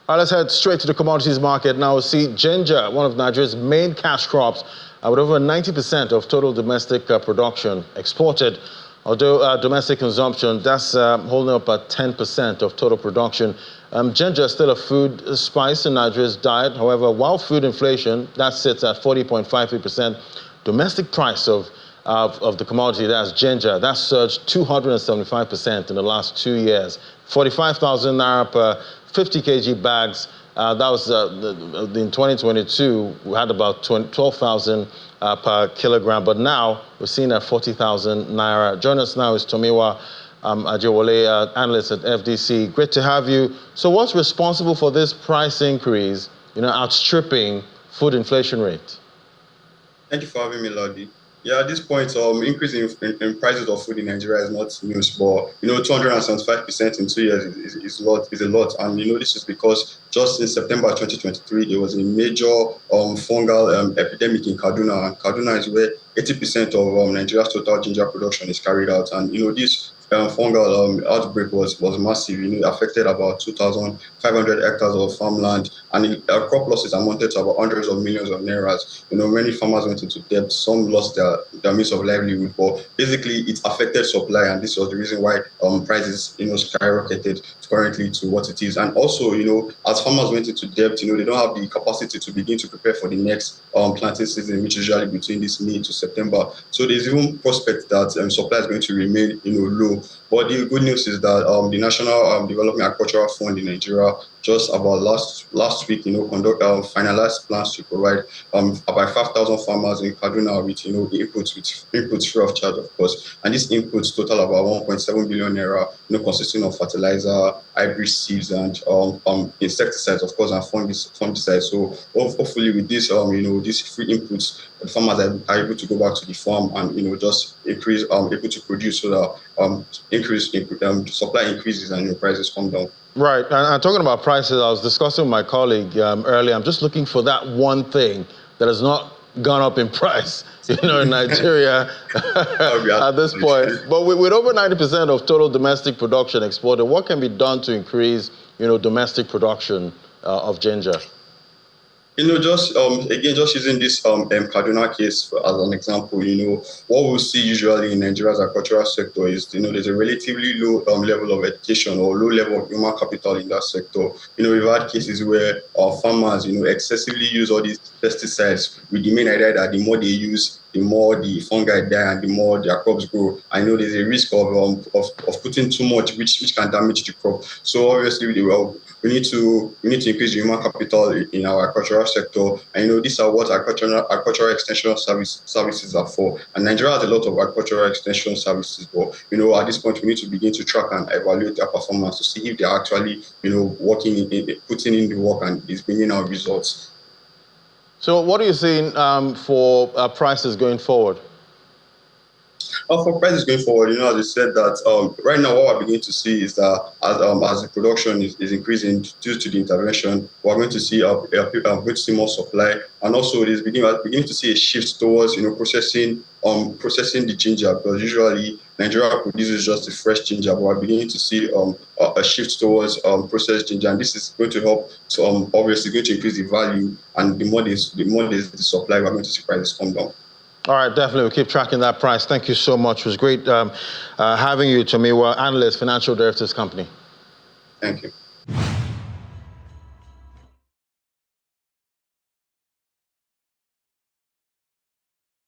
All right, let's head straight to the commodities market now. We'll see ginger, one of Nigeria's main cash crops, with over 90% of total domestic production exported. Although domestic consumption, that's holding up at 10% of total production. Ginger is still a food spice in Nigeria's diet. However, while food inflation, that sits at 40.53%, domestic price of the commodity, that's ginger, that surged 275% in the last 2 years. 45,000 naira per 50 kg bags. That was in 2022, we had about 12,000 per kilogram, but now we're seeing at 40,000 naira. Joining us now is Tomiwa Ajewole, analyst at FDC. Great to have you. So what's responsible for this price increase, outstripping food inflation rate? Thank you for having me, Lodi. Yeah, at this point, increase in prices of food in Nigeria is not news, but 275% in 2 years is a lot, and this is because just in September 2023 there was a major fungal epidemic in Kaduna, and Kaduna is where 80% of Nigeria's total ginger production is carried out, and this fungal outbreak was massive. It affected about 2,500 hectares of farmland, and crop losses amounted to about hundreds of millions of nairas. Many farmers went into debt. Some lost their means of livelihood, but basically it affected supply, and this was the reason why prices skyrocketed currently to what it is. And also, as farmers went into debt, they don't have the capacity to begin to prepare for the next planting season, which is usually between this May to September. So there's even prospect that supply is going to remain low. But the good news is that the National Development Agricultural Fund in Nigeria just about last week, finalized plans to provide about 5,000 farmers in Kaduna with inputs free of charge, of course. And these inputs total about 1.7 billion naira, consisting of fertilizer, hybrid seeds, and insecticides, of course, and fungicides. So hopefully with this, these free inputs, the farmers are able to go back to the farm and just increase able to produce, so that supply increases and prices come down. Right, and talking about prices, I was discussing with my colleague earlier. I'm just looking for that one thing that has not gone up in price, in Nigeria at this point. But with over 90% of total domestic production exported, what can be done to increase, domestic production of ginger? Just using this Kaduna case as an example, what we see usually in Nigeria's agricultural sector is, there's a relatively low level of education or low level of human capital in that sector. We've had cases where farmers, excessively use all these pesticides with the main idea that the more they use, the more the fungi die and the more their crops grow. I know there's a risk of putting too much, which can damage the crop. So obviously, we need to increase the human capital in our agricultural sector. And these are what agricultural extension services are for. And Nigeria has a lot of agricultural extension services, but at this point we need to begin to track and evaluate their performance to see if they are actually working putting in the work and is bringing out results. So what are you seeing for prices going forward? For prices going forward, as I said, that right now what we're beginning to see is that as the production is increasing due to the intervention, we're going to see more supply, and also it is beginning to see a shift towards processing the ginger, because usually Nigeria produces just the fresh ginger, but we're beginning to see a shift towards processed ginger, and this is going to help to obviously going to increase the value, and the more there's the supply, we're going to see prices come down. All right, definitely. We'll keep tracking that price. Thank you so much. It was great having you, Tomiwa, analyst, financial derivatives company. Thank you.